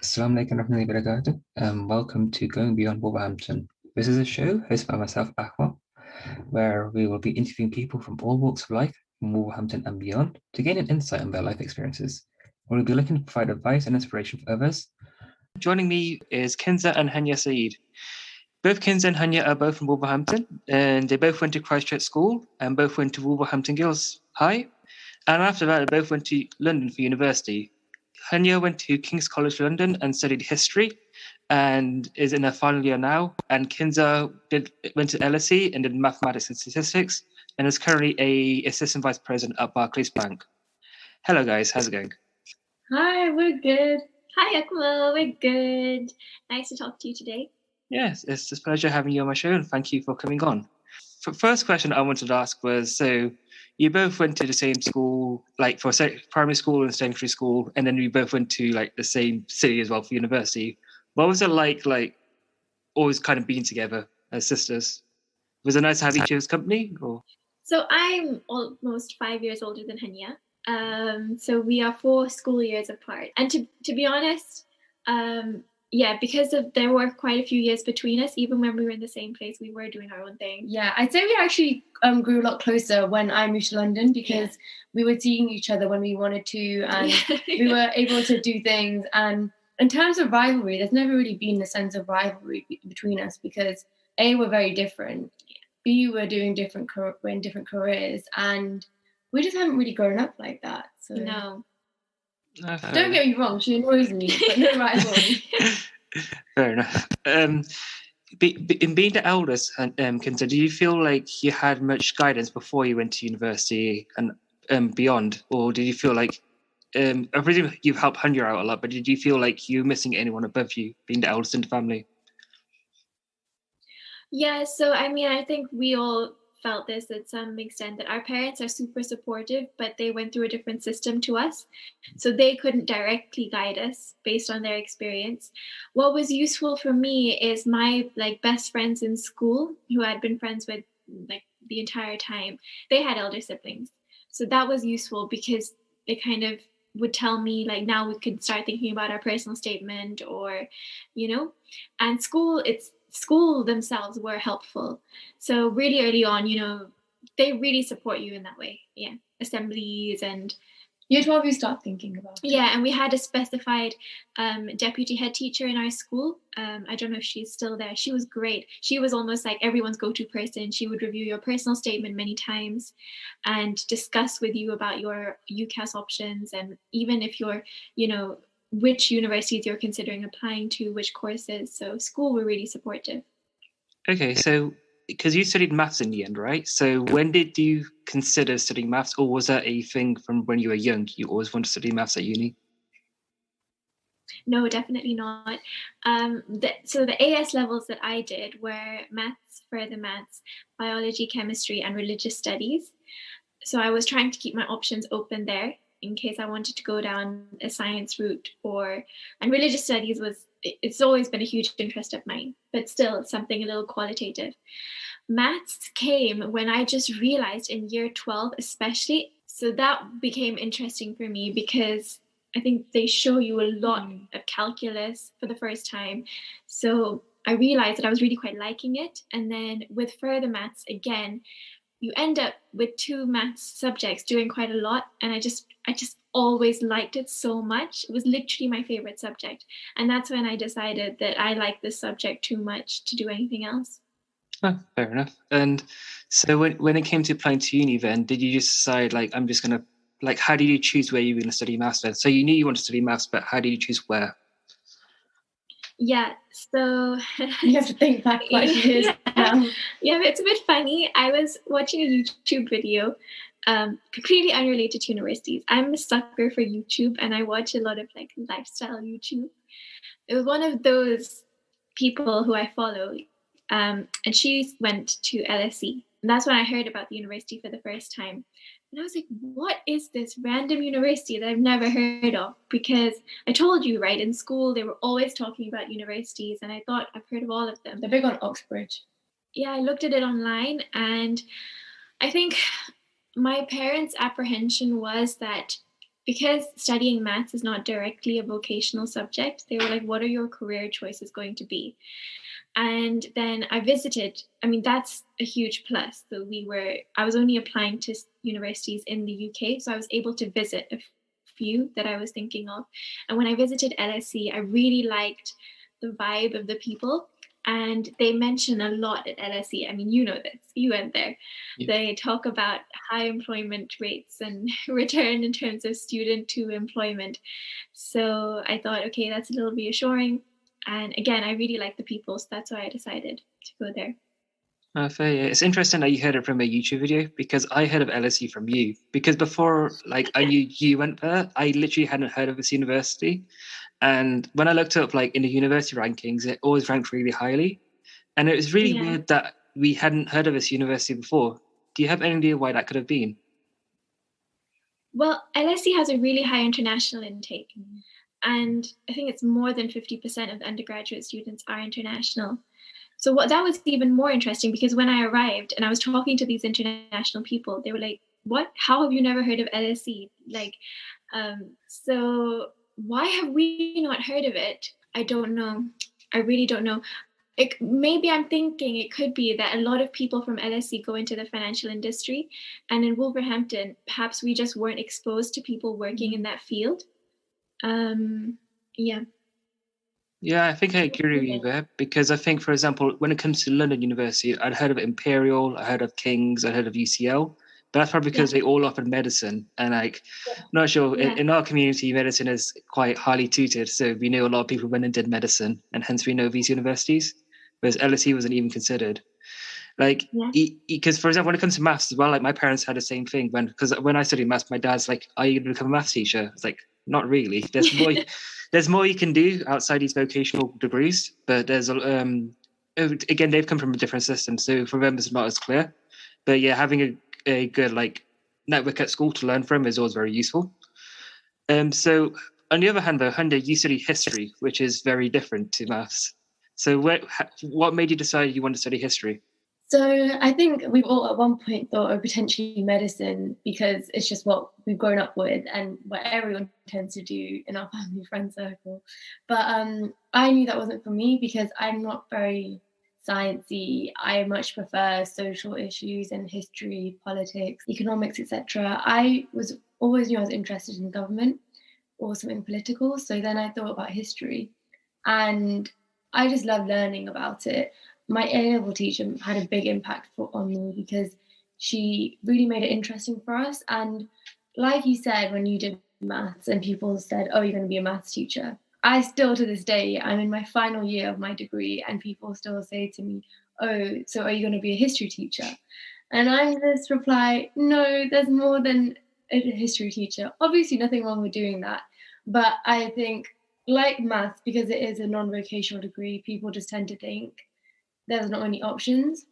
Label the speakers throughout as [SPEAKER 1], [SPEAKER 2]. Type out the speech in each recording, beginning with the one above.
[SPEAKER 1] Assalamu alaikum warahmatullahi wabarakatuh. Welcome to Going Beyond Wolverhampton. This is a show hosted by myself, Akmal, where we will be interviewing people from all walks of life from Wolverhampton and beyond to gain an insight on their life experiences. We'll be looking to provide advice and inspiration for others. Joining me is Kinza and Hanya Saeed. Both Kinza and Hanya are both from Wolverhampton, and they both went to Christchurch School and both went to Wolverhampton Girls High. And after that, they both went to London for university. Hanya went to King's College London and studied history and is in her final year now. And Kinza went to LSE and did mathematics and statistics and is currently a assistant vice president at Barclays Bank. Hello, guys. How's it going?
[SPEAKER 2] Hi, we're good. Hi, Akmal. We're good. Nice to talk to you today.
[SPEAKER 1] Yes, it's a pleasure having you on my show, and thank you for coming on. First question I wanted to ask was, so you both went to the same school, like for primary school and secondary school, and then you both went to like the same city as well for university. What was it like always kind of being together as sisters? Was it nice to have each other's company? Or?
[SPEAKER 2] So I'm almost 5 years older than Hanya. So we are 4 school years apart. And to be honest, because there were quite a few years between us, even when we were in the same place, we were doing our own thing.
[SPEAKER 3] Yeah, I'd say we actually grew a lot closer when I moved to London because we were seeing each other when we wanted to, and we were able to do things. And in terms of rivalry, there's never really been a sense of rivalry between us because A, we're very different, B, we're doing we're in different careers, and we just haven't really grown up like that. So
[SPEAKER 2] no.
[SPEAKER 3] Don't get me wrong, she annoys me, but no rivalry.
[SPEAKER 1] Fair enough. In being the eldest, Kinza, do you feel like you had much guidance before you went to university and beyond, or did you feel like I presume you've helped Hanya out a lot, but did you feel like you were missing anyone above you, being the eldest in the family?
[SPEAKER 2] Yeah, so I mean, I think we all felt this at some extent, that our parents are super supportive, but they went through a different system to us. So they couldn't directly guide us based on their experience. What was useful for me is my best friends in school who I'd been friends with the entire time, they had elder siblings. So that was useful because they kind of would tell me now we could start thinking about our personal statement, or and school themselves were helpful. So really early on, they really support you in that way. Yeah. Assemblies and
[SPEAKER 3] Year 12, you start thinking about it.
[SPEAKER 2] Yeah, and we had a specified deputy head teacher in our school. I don't know if she's still there. She was great. She was almost like everyone's go-to person. She would review your personal statement many times and discuss with you about your UCAS options, and even if you're, which universities you're considering applying to, which courses. So school were really supportive.
[SPEAKER 1] Okay, so because you studied maths in the end, right? So when did you consider studying maths, or was that a thing from when you were young? You always wanted to study maths at uni?
[SPEAKER 2] No, definitely not. So the AS levels that I did were maths, further maths, biology, chemistry, and religious studies. So I was trying to keep my options open there in case I wanted to go down a science route, and religious studies it's always been a huge interest of mine, but still something a little qualitative. Maths came when I just realized in year 12 especially, so that became interesting for me because I think they show you a lot of calculus for the first time. So I realized that I was really quite liking it. And then with further maths, again, you end up with 2 maths subjects doing quite a lot. And I just always liked it so much. It was literally my favorite subject. And that's when I decided that I liked this subject too much to do anything else.
[SPEAKER 1] Oh, fair enough. And so when it came to applying to uni then, did you just decide I'm just going to, how did you choose where you were going to study maths then? So you knew you wanted to study maths, but how did you choose where?
[SPEAKER 2] Yeah, so
[SPEAKER 3] you have to think back 5 years now.
[SPEAKER 2] Yeah, it's a bit funny. I was watching a YouTube video, completely unrelated to universities. I'm a sucker for YouTube, and I watch a lot of lifestyle YouTube. It was one of those people who I follow, and she went to LSE, and that's when I heard about the university for the first time. And I was like, what is this random university that I've never heard of? Because I told you, right, in school, they were always talking about universities, and I thought I've heard of all of them.
[SPEAKER 3] They're big on Oxbridge.
[SPEAKER 2] Yeah, I looked at it online, and I think my parents' apprehension was that because studying maths is not directly a vocational subject, they were like, what are your career choices going to be? And then I visited, I mean, that's a huge plus. So I was only applying to universities in the UK. So I was able to visit a few that I was thinking of. And when I visited LSE, I really liked the vibe of the people. And they mention a lot at LSE. I mean, you know this, you went there.
[SPEAKER 1] Yeah.
[SPEAKER 2] They talk about high employment rates and return in terms of student to employment. So I thought, okay, that's a little reassuring. And again, I really like the people, so that's why I decided to go there.
[SPEAKER 4] Fair, yeah. It's interesting that you heard it from a YouTube video, because I heard of LSE from you. Because before, like, I knew you went there, I literally hadn't heard of this university. And when I looked up, like, in the university rankings, it always ranked really highly. And it was really weird that we hadn't heard of this university before. Do you have any idea why that could have been?
[SPEAKER 2] Well, LSE has a really high international intake. And I think it's more than 50% of the undergraduate students are international. So that was even more interesting, because when I arrived and I was talking to these international people, they were like, what? How have you never heard of LSE? Like, so why have we not heard of it? I don't know. I really don't know. Maybe I'm thinking it could be that a lot of people from LSE go into the financial industry. And in Wolverhampton, perhaps we just weren't exposed to people working in that field. Yeah.
[SPEAKER 4] Yeah, I think I agree with you there, because I think, for example, when it comes to London University, I'd heard of Imperial, I heard of King's, I heard of UCL, but that's probably because they all offered medicine. And like, I'm not sure, in our community, medicine is quite highly tutored. So we know a lot of people went and did medicine, and hence we know these universities, whereas LSE wasn't even considered. Like, because for example, when it comes to maths as well, like my parents had the same thing. Because when I studied maths, my dad's like, "Are you going to become a maths teacher?" It's like, not really. There's more. There's more you can do outside these vocational degrees, but there's again, they've come from a different system, so for them it's not as clear. But yeah, having a good like network at school to learn from is always very useful. So on the other hand, though, Hande, you study history, which is very different to maths. So what made you decide you want to study history?
[SPEAKER 3] So I think we've all at one point thought of potentially medicine, because it's just what we've grown up with and what everyone tends to do in our family friend circle. But I knew that wasn't for me, because I'm not very sciencey. I much prefer social issues and history, politics, economics, etc. I was always knew I was interested in government or something political. So then I thought about history, and I just love learning about it. My A-level teacher had a big impact on me, because she really made it interesting for us. And like you said, when you did maths and people said, oh, you're going to be a maths teacher, I still to this day, I'm in my final year of my degree, and people still say to me, oh, so are you going to be a history teacher? And I just reply, no, there's more than a history teacher. Obviously, nothing wrong with doing that. But I think, like maths, because it is a non-vocational degree, people just tend to think there's not many options,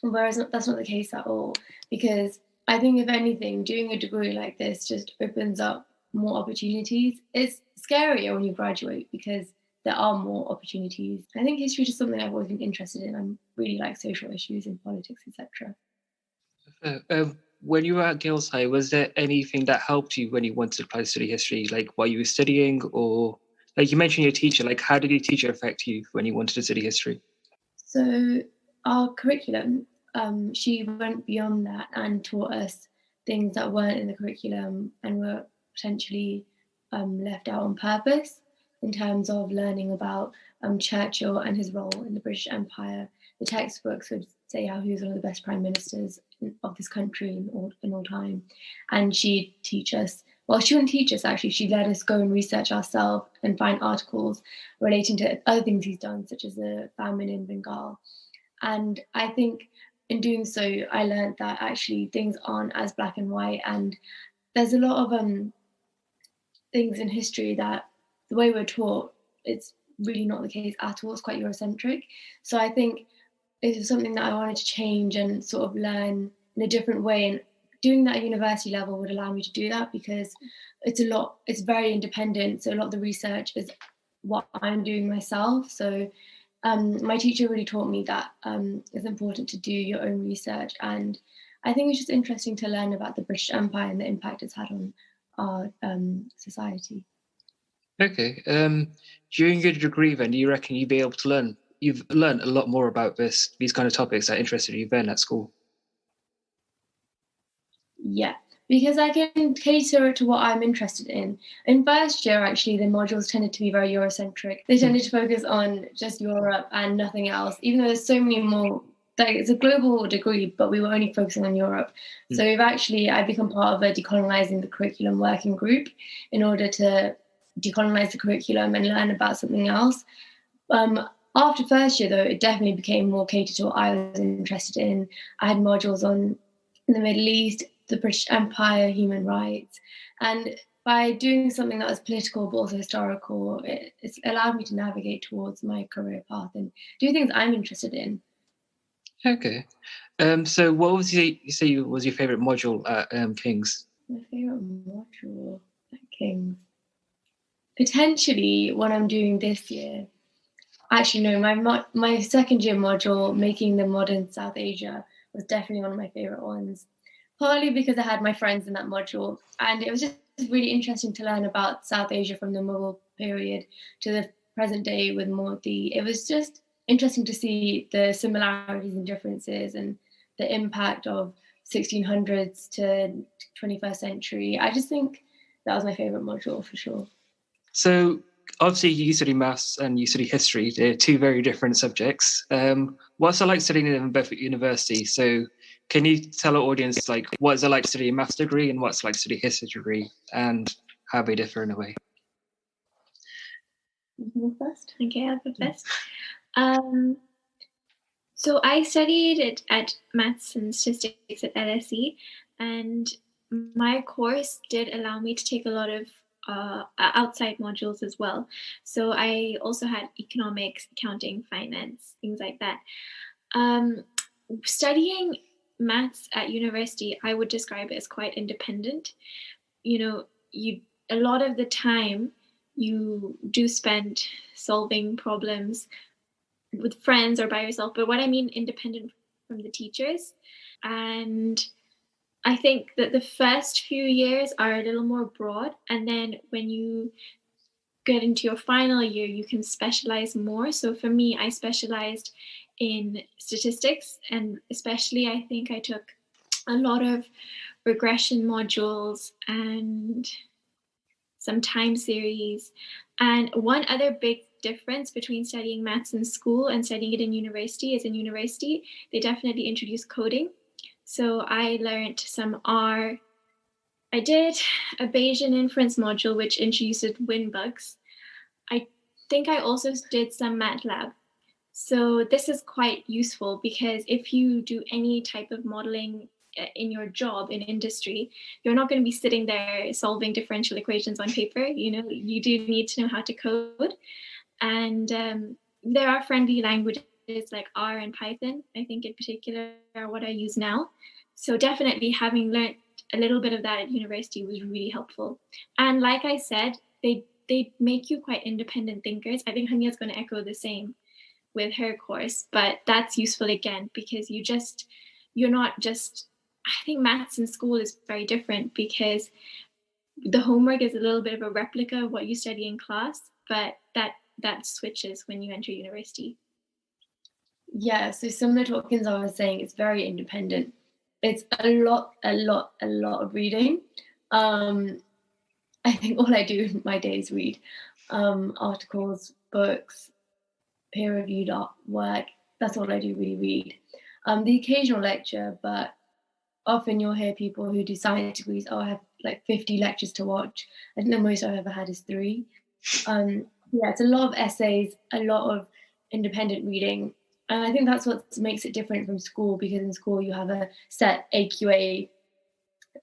[SPEAKER 3] whereas that's not the case at all. Because I think, if anything, doing a degree like this just opens up more opportunities. It's scarier when you graduate, because there are more opportunities. I think history is just something I've always been interested in. I really like social issues and politics, etc.
[SPEAKER 4] When you were at Girls High, was there anything that helped you when you wanted to apply to study history, like while you were studying, or like you mentioned your teacher, like how did your teacher affect you when you wanted to study history?
[SPEAKER 3] So our curriculum, she went beyond that and taught us things that weren't in the curriculum and were potentially left out on purpose, in terms of learning about Churchill and his role in the British Empire. The textbooks would say how he was one of the best prime ministers of this country in all time. And she'd teach us, well, she wouldn't teach us actually, she let us go and research ourselves and find articles relating to other things he's done, such as the famine in Bengal. And I think in doing so, I learned that actually things aren't as black and white, and there's a lot of things in history that the way we're taught, it's really not the case at all. It's quite Eurocentric. So I think it was something that I wanted to change and sort of learn in a different way. And doing that at university level would allow me to do that, because it's very independent. So a lot of the research is what I'm doing myself. So my teacher really taught me that it's important to do your own research. And I think it's just interesting to learn about the British Empire and the impact it's had on our society.
[SPEAKER 4] Okay. During your degree, then, do you reckon you'd be able to learn? You've learned a lot more about these kind of topics that interested you then at school.
[SPEAKER 3] Yeah, because I can cater to what I'm interested in. In first year, actually, the modules tended to be very Eurocentric. They tended to focus on just Europe and nothing else, even though there's so many more. Like, it's a global degree, but we were only focusing on Europe. So I've become part of a decolonizing the curriculum working group in order to decolonize the curriculum and learn about something else. After first year, though, it definitely became more catered to what I was interested in. I had modules on the Middle East, the British Empire, human rights. And by doing something that was political but also historical, it's allowed me to navigate towards my career path and do things I'm interested in.
[SPEAKER 4] Okay. So what was was your favorite module at King's?
[SPEAKER 3] My favorite module at King's? Potentially what I'm doing this year. Actually, no, my second year module, Making the Modern South Asia, was definitely one of my favorite ones. Partly because I had my friends in that module, and it was just really interesting to learn about South Asia from the Mughal period to the present day with Modi. It was just interesting to see the similarities and differences and the impact of 1600s to 21st century. I just think that was my favorite module for sure.
[SPEAKER 4] So obviously you study maths and you study history. They're two very different subjects. What's it like studying them both at university? So can you tell our audience, like, what is it like to study a maths degree and what's it like to study a history degree and how they differ in a way?
[SPEAKER 3] You can go first.
[SPEAKER 2] Okay, I'll go first. So I studied it at Maths and Statistics at LSE, and my course did allow me to take a lot of outside modules as well. So I also had economics, accounting, finance, things like that. Studying maths at university, I would describe it as quite independent. You know, a lot of the time you do spend solving problems with friends or by yourself, but what I mean independent from the teachers. And I think that the first few years are a little more broad, and then when you get into your final year, you can specialize more. So for me, I specialized in statistics, and especially I think I took a lot of regression modules and some time series. And one other big difference between studying maths in school and studying it in university is in university, they definitely introduce coding. So I learned some R. I did a Bayesian inference module, which introduced WinBugs. I think I also did some MATLAB. So this is quite useful because if you do any type of modeling in your job in industry, you're not going to be sitting there solving differential equations on paper. You know, you do need to know how to code. And there are friendly languages like R and Python, I think in particular, are what I use now. So definitely having learned a little bit of that at university was really helpful. And like I said, they make you quite independent thinkers. I think Hanya's going to echo the same with her course, but that's useful again because you're not just, I think maths in school is very different because the homework is a little bit of a replica of what you study in class, but that switches when you enter university.
[SPEAKER 3] Yeah, so similar to what Kinza was saying, it's very independent. It's a lot of reading. I think all I do in my day is read articles, books, peer-reviewed work. That's all I do, really read. The occasional lecture, but often you'll hear people who do science degrees, I have like 50 lectures to watch. I think the most I've ever had is 3. Yeah, it's a lot of essays, a lot of independent reading. And I think that's what makes it different from school, because in school you have a set AQA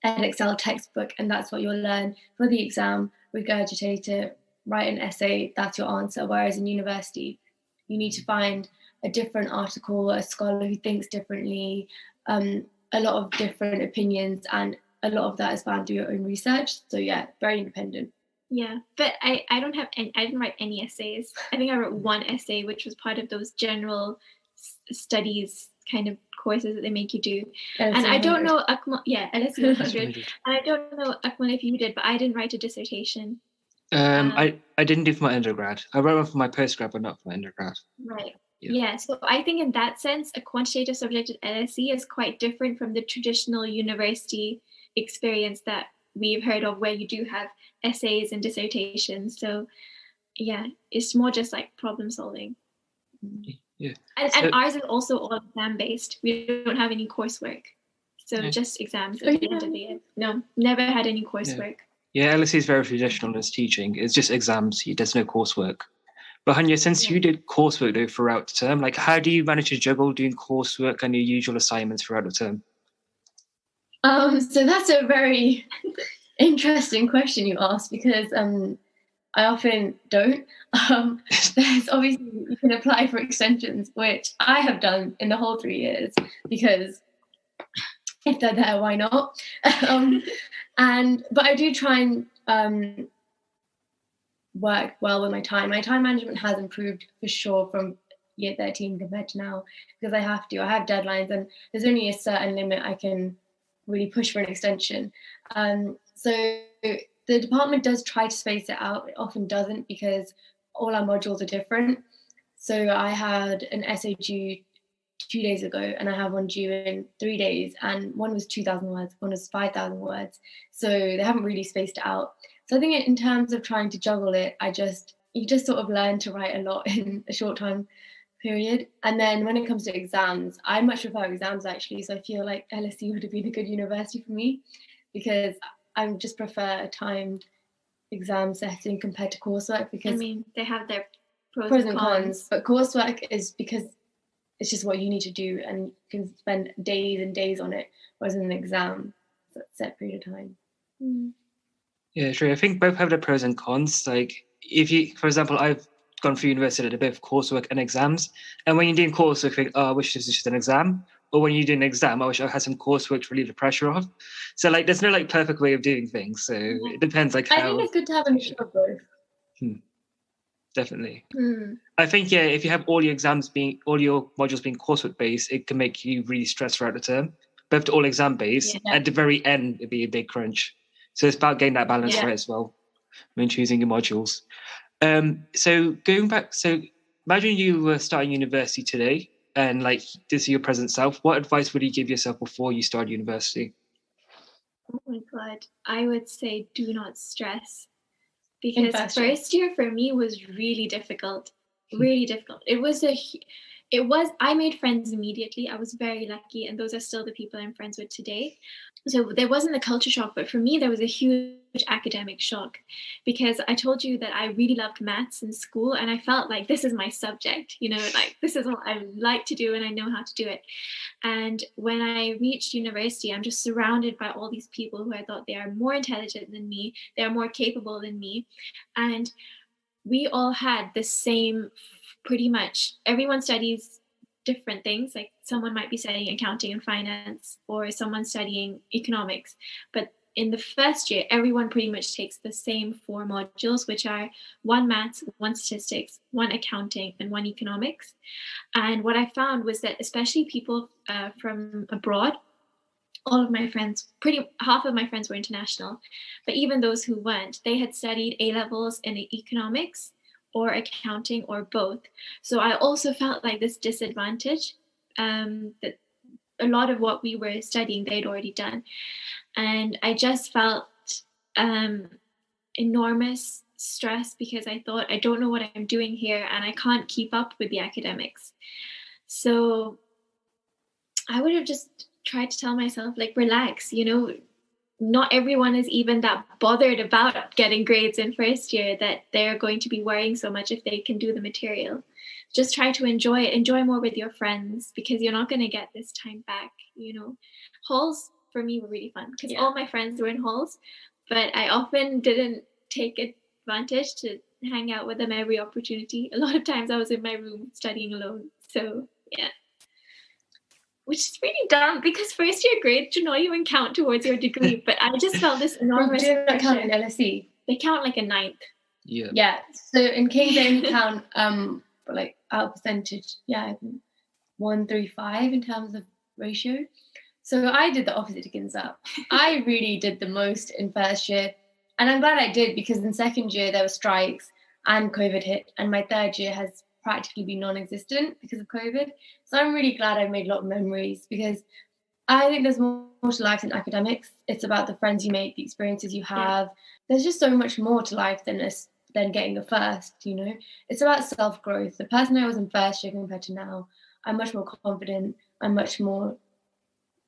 [SPEAKER 3] Excel textbook, and that's what you'll learn for the exam, regurgitate it, write an essay, that's your answer. Whereas in university, you need to find a different article, a scholar who thinks differently, a lot of different opinions, and a lot of that is found through your own research. So yeah, very independent.
[SPEAKER 2] Yeah, but I didn't write any essays. I think I wrote one essay, which was part of those general studies kind of courses that they make you do.
[SPEAKER 3] LSE
[SPEAKER 2] And I don't
[SPEAKER 3] 100.
[SPEAKER 2] know, Akmal, LSE 100. And I don't know, Akmal, if you did, but I didn't write a dissertation.
[SPEAKER 4] I didn't do for my undergrad. I wrote one for my postgrad, but not for my undergrad.
[SPEAKER 2] Right.
[SPEAKER 4] Yeah.
[SPEAKER 2] Yeah. So I think in that sense, a quantitative subject at LSE is quite different from the traditional university experience that we've heard of, where you do have essays and dissertations. So yeah, it's more just like problem solving.
[SPEAKER 4] Yeah.
[SPEAKER 2] And ours is also all exam based. We don't have any coursework. So just exams at the end of the year. No, never had any coursework.
[SPEAKER 4] Yeah, LSE is very traditional as teaching. It's just exams. There's no coursework. But Hanya, since you did coursework though throughout the term, like how do you manage to juggle doing coursework and your usual assignments throughout the term?
[SPEAKER 3] So that's a very interesting question you asked, because I often don't. There's obviously, you can apply for extensions, which I have done in the whole 3 years, because if they're there, why not? But I do try and work well with my time. My time management has improved for sure from year 13 compared to now, because I have deadlines, and there's only a certain limit I can really push for an extension. So the department does try to space it out. It often doesn't, because all our modules are different. So I had an essay due 2 days ago, and I have one due in 3 days, and one was 2,000 words, one was 5,000 words. So they haven't really spaced it out. So I think in terms of trying to juggle it, you just sort of learn to write a lot in a short time period. And then when it comes to exams, I much prefer exams actually. So I feel like LSE would have been a good university for me, because I just prefer a timed exam setting compared to coursework, because
[SPEAKER 2] I mean, they have their
[SPEAKER 3] pros and cons. But coursework is because it's just what you need to do, and you can spend days and days on it, whereas in an exam, it's a set period of time.
[SPEAKER 4] Yeah, true. I think both have their pros and cons. Like if you, for example, I've gone through university at a bit of coursework and exams, and when you're doing coursework, you think, oh, I wish this was just an exam. Or when you do an exam, I wish I had some coursework to relieve the pressure of. So like, there's no like perfect way of doing things. So it depends. Like,
[SPEAKER 3] I think it's good to have a mixture of both.
[SPEAKER 4] Definitely. I think if you have all your modules being coursework based, it can make you really stressed throughout the term. But if they're all exam based, at the very end, it'd be a big crunch. So it's about getting that balance right as well when choosing your modules. So going back, so imagine you were starting university today, and like this is your present self. What advice would you give yourself before you started university?
[SPEAKER 2] Oh my God, I would say do not stress, because first year for me was really difficult. Really difficult. I made friends immediately. I was very lucky, and those are still the people I'm friends with today. So there wasn't a culture shock, but for me, there was a huge academic shock, because I told you that I really loved maths in school, and I felt like this is my subject, like this is what I like to do and I know how to do it. And when I reached university, I'm just surrounded by all these people who I thought they are more intelligent than me, they are more capable than me. And we all had the same, pretty much everyone studies different things. Like someone might be studying accounting and finance, or someone studying economics. But in the first year, everyone pretty much takes the same 4 modules, which are 1 maths, 1 statistics, 1 accounting, and 1 economics. And what I found was that especially people from abroad, all of my friends, half of my friends were international, but even those who weren't, they had studied A-levels in economics or accounting or both. So I also felt like this disadvantage, that a lot of what we were studying they'd already done. And I just felt enormous stress, because I thought, I don't know what I'm doing here and I can't keep up with the academics. So I would have just tried to tell myself, like, relax, not everyone is even that bothered about getting grades in first year that they're going to be worrying so much if they can do the material. Just try to enjoy more with your friends, because you're not going to get this time back. Halls for me were really fun, because all my friends were in halls, but I often didn't take advantage to hang out with them every opportunity. A lot of times I was in my room studying alone. So which is really dumb, because first year grades do not even count towards your degree. But I just felt this enormous
[SPEAKER 3] pressure. Do they count in LSE?
[SPEAKER 2] They count like a 9th.
[SPEAKER 3] Yeah. So in King's they only count like our percentage. Yeah, I think 1:3:5 in terms of ratio. So I did the opposite to Ginza. I really did the most in first year. And I'm glad I did, because in second year there were strikes and COVID hit. And my third year has practically been non-existent because of COVID. So I'm really glad I made a lot of memories, because I think there's more to life than academics. It's about the friends you make, the experiences you have. Yeah. There's just so much more to life than getting a first, you know. It's about self-growth. The person I was in first year compared to now, I'm much more confident. I'm much more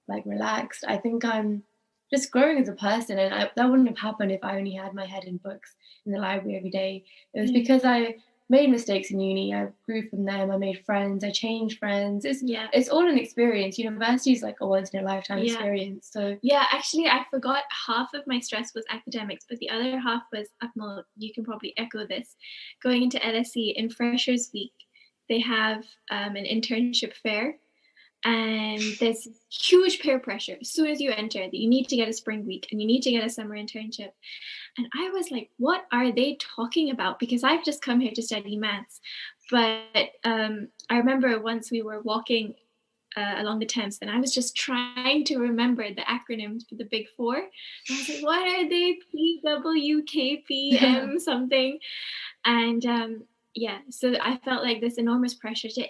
[SPEAKER 3] relaxed. I think I'm just growing as a person, and that wouldn't have happened if I only had my head in books in the library every day. It was because I made mistakes in uni. I grew from them. I made friends. I changed friends. It's all an experience. University is like a once in a lifetime experience. So
[SPEAKER 2] actually, I forgot half of my stress was academics, but the other half was, Akmal, you can probably echo this. Going into LSE in Freshers Week, they have an internship fair. And there's huge peer pressure as soon as you enter that you need to get a spring week and you need to get a summer internship. And I was like, what are they talking about? Because I've just come here to study maths. But I remember once we were walking along the Thames, and I was just trying to remember the acronyms for the big four. And I was like, what are they? PWKPM something. And so I felt like this enormous pressure to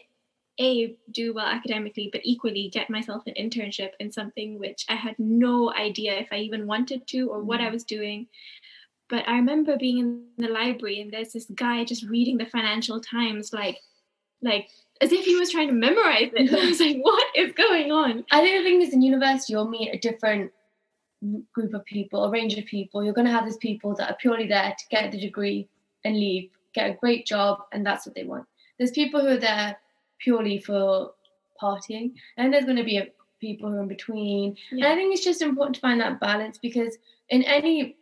[SPEAKER 2] do well academically, but equally get myself an internship in something which I had no idea if I even wanted to or what I was doing. But I remember being in the library, and there's this guy just reading the Financial Times like as if he was trying to memorize it. I was like, what is going on?
[SPEAKER 3] I think the thing is, in university you'll meet a different group of people, a range of people. You're going to have those people that are purely there to get the degree and leave, get a great job, and that's what they want. There's people who are there purely for partying, and there's going to be people who are in between. And I think it's just important to find that balance, because in any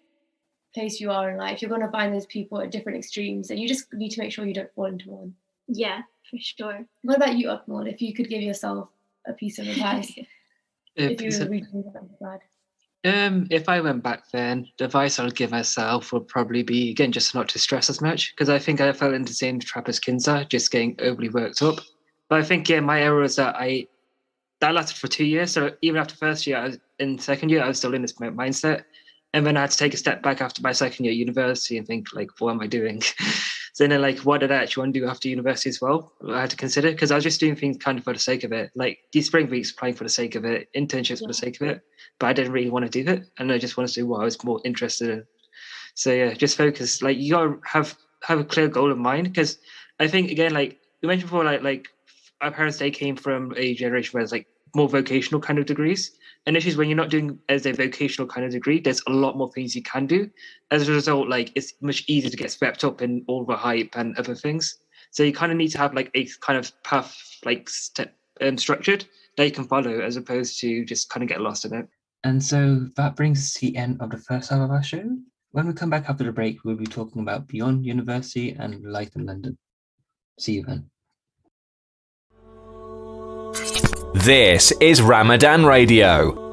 [SPEAKER 3] place you are in life, you're going to find those people at different extremes, and you just need to make sure you don't fall into one.
[SPEAKER 2] Yeah, for sure.
[SPEAKER 3] What about you, Akmal? If you could give yourself a piece of advice, if you were reading that,
[SPEAKER 4] if I went back then, the advice I would give myself would probably be, again, just not to stress as much, because I think I fell into the same trap as Kinza, just getting overly worked up. But I think, my error was that that lasted for 2 years. So even after first year, in second year, I was still in this mindset. And then I had to take a step back after my second year at university and think, what am I doing? So then, what did I actually want to do after university as well? I had to consider, because I was just doing things kind of for the sake of it. Like these spring weeks, applying for the sake of it, internships for the sake of it. But I didn't really want to do it. And I just wanted to do what I was more interested in. So just focus. You got to have a clear goal in mind. Because I think, again, you mentioned before, our parents, they came from a generation where it's more vocational kind of degrees. And issues when you're not doing as a vocational kind of degree, there's a lot more things you can do. As a result, it's much easier to get swept up in all the hype and other things. So you kind of need to have a kind of path, step structured that you can follow, as opposed to just kind of get lost in it.
[SPEAKER 1] And so that brings us to the end of the first half of our show. When we come back after the break, we'll be talking about beyond university and life in London. See you then.
[SPEAKER 5] This is Ramadan Radio.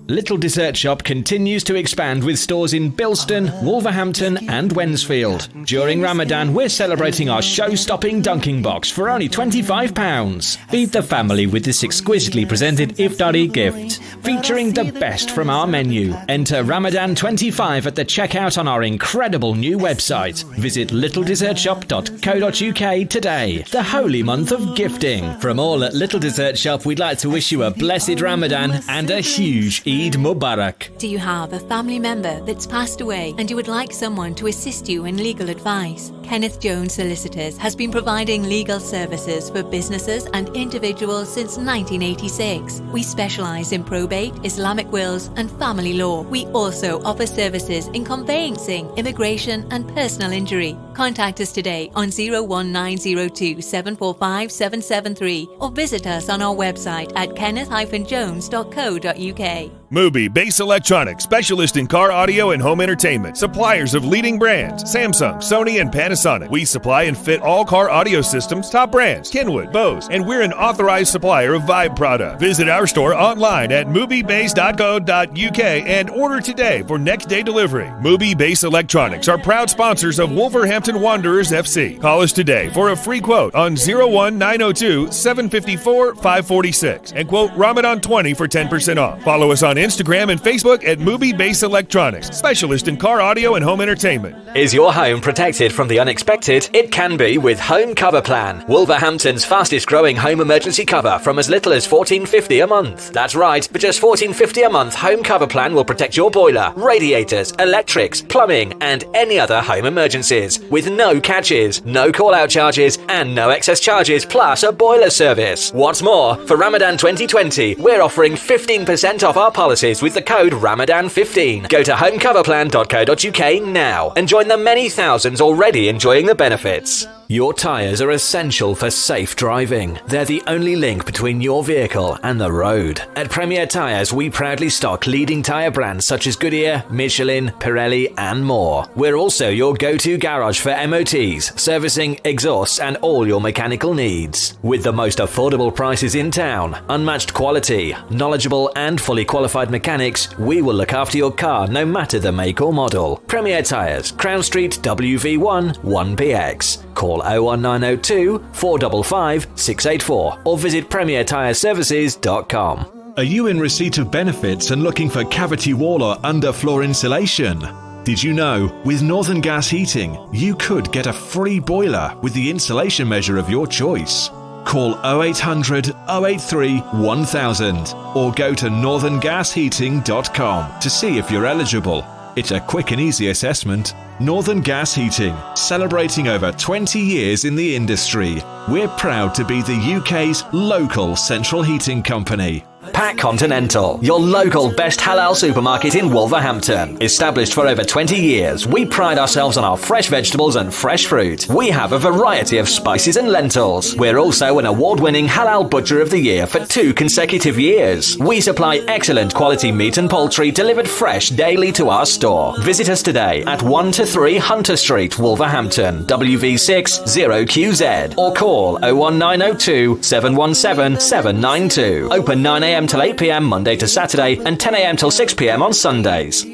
[SPEAKER 5] Little Dessert Shop continues to expand with stores in Bilston, Wolverhampton and Wednesfield. During Ramadan, we're celebrating our show-stopping dunking box for only £25. Feed the family with this exquisitely presented iftari gift, featuring the best from our menu. Enter Ramadan 25 at the checkout on our incredible new website. Visit littledessertshop.co.uk today. The holy month of gifting. From all at Little Dessert Shop, we'd like to wish you a blessed Ramadan and a huge Eid Mubarak.
[SPEAKER 6] Do you have a family member that's passed away and you would like someone to assist you in legal advice? Kenneth Jones Solicitors has been providing legal services for businesses and individuals since 1986. We specialise in probate, Islamic wills and family law. We also offer services in conveyancing, immigration and personal injury. Contact us today on 01902 745 773 or visit us on our website at kenneth-jones.co.uk.
[SPEAKER 7] Mubi Bass Electronics, specialist in car audio and home entertainment. Suppliers of leading brands, Samsung, Sony, and Panasonic. We supply and fit all car audio systems, top brands, Kenwood, Bose, and we're an authorized supplier of Vibe product. Visit our store online at mubibass.co.uk and order today for next day delivery. Mubi Bass Electronics are proud sponsors of Wolverhampton Wolverhampton Wanderers FC. Call us today for a free quote on 01902 754 546 and quote Ramadan 20 for 10% off. Follow us on Instagram and Facebook at Movie Base Electronics, specialist in car audio and home entertainment.
[SPEAKER 5] Is your home protected from the unexpected? It can be with Home Cover Plan, Wolverhampton's fastest growing home emergency cover from as little as $14.50 a month. That's right, for just $14.50 a month, Home Cover Plan will protect your boiler, radiators, electrics, plumbing and any other home emergencies with no catches, no call-out charges and no excess charges plus a boiler service. What's more, for Ramadan 2020, we're offering 15% off our policies with the code Ramadan15. Go to homecoverplan.co.uk now and join the many thousands already enjoying the benefits. Your tyres are essential for safe driving. They're the only link between your vehicle and the road. At Premier Tyres, we proudly stock leading tyre brands such as Goodyear, Michelin, Pirelli and more. We're also your go-to garage for MOTs, servicing, exhausts and all your mechanical needs. With the most affordable prices in town, unmatched quality, knowledgeable and fully qualified mechanics, we will look after your car no matter the make or model. Premier Tyres, Crown Street, WV1 1PX. Call 01902 455 684 or visit premiertyreservices.com.
[SPEAKER 8] Are you in receipt of benefits and looking for cavity wall or underfloor insulation? Did you know, with Northern Gas Heating, you could get a free boiler with the insulation measure of your choice? Call 0800 083 1000 or go to northerngasheating.com to see if you're eligible. It's a quick and easy assessment. Northern Gas Heating, celebrating over 20 years in the industry. We're proud to be the UK's local central heating company.
[SPEAKER 5] Pack Continental, your local best halal supermarket in Wolverhampton. Established for over 20 years, we pride ourselves on our fresh vegetables and fresh fruit. We have a variety of spices and lentils. We're also an award-winning Halal Butcher of the Year for 2 consecutive years. We supply excellent quality meat and poultry delivered fresh daily to our store. Visit us today at 1 to 3 Hunter Street, Wolverhampton, WV6 0QZ, or call 01902 717 792. Open 9am till 8pm Monday to Saturday and 10am till 6pm on Sundays.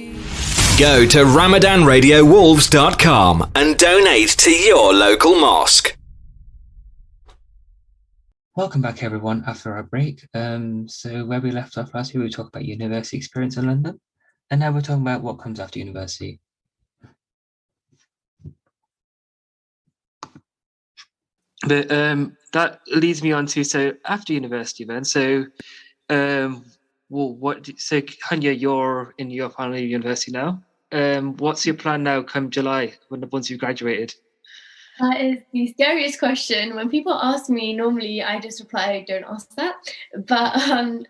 [SPEAKER 5] Go to RamadanRadioWolves.com and donate to your local mosque.
[SPEAKER 1] Welcome back, everyone, after our break. So where we left off last week, we talked about university experience in London, and now we're talking about what comes after university.
[SPEAKER 4] But that leads me on to, so after university then, so Hanya, you're in your final year of university now. What's your plan now come July once you've graduated?
[SPEAKER 3] That is the scariest question. When people ask me, normally I just reply, don't ask that. But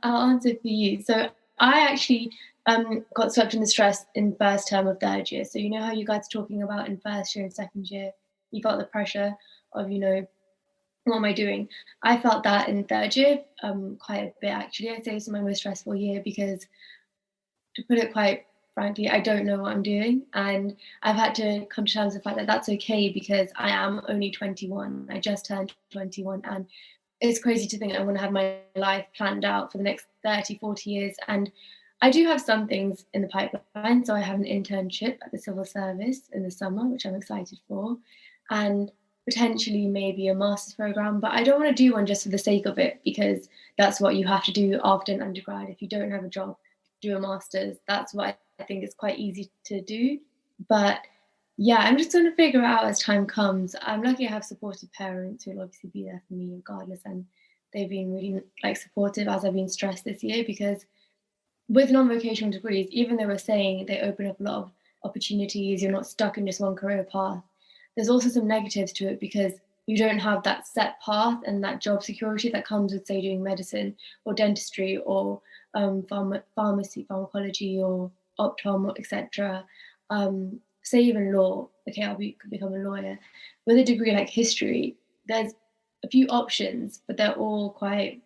[SPEAKER 3] I'll answer for you. So I actually got swept in the stress in first term of third year. So you know how you guys are talking about in first year and second year, you felt the pressure of, what am I doing? I felt that in third year quite a bit, actually. I'd say it's my most stressful year because, to put it quite frankly, I don't know what I'm doing. And I've had to come to terms with the fact that that's okay because I am only 21. I just turned 21. And it's crazy to think I want to have my life planned out for the next 30, 40 years. And I do have some things in the pipeline. So I have an internship at the civil service in the summer, which I'm excited for. And potentially maybe a master's program, but I don't want to do one just for the sake of it because that's what you have to do after an undergrad. If you don't have a job, do a master's. That's what I think is quite easy to do. But yeah, I'm just going to figure it out as time comes. I'm lucky I have supportive parents who will obviously be there for me regardless, and they've been really supportive as I've been stressed this year because with non-vocational degrees, even though we're saying they open up a lot of opportunities, you're not stuck in just one career path, there's also some negatives to it because you don't have that set path and that job security that comes with, say, doing medicine or dentistry or pharmacy, pharmacology or optom, etc. Say even law. Okay, could become a lawyer. With a degree like history, there's a few options, but they're all quite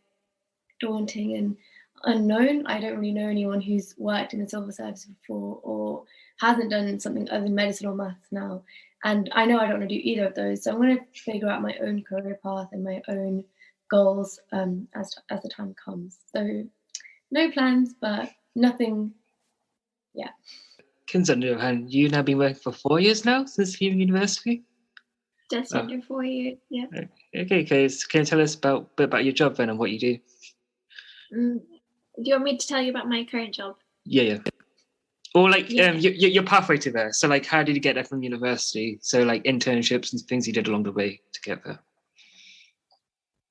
[SPEAKER 3] daunting and unknown. I don't really know anyone who's worked in the civil service before or hasn't done something other than medicine or maths now. And I know I don't want to do either of those. So I'm going to figure out my own career path and my own goals as the time comes. So no plans, but nothing, yeah.
[SPEAKER 4] Kins, on the other hand, you've now been working for 4 years now since leaving university?
[SPEAKER 2] Just under 4 years. Yeah.
[SPEAKER 4] Okay, can you tell us a bit about your job then and what you do?
[SPEAKER 2] Do you want me to tell you about my current job?
[SPEAKER 4] Yeah. Or like your pathway to there. So like, how did you get there from university? So like internships and things you did along the way to get there.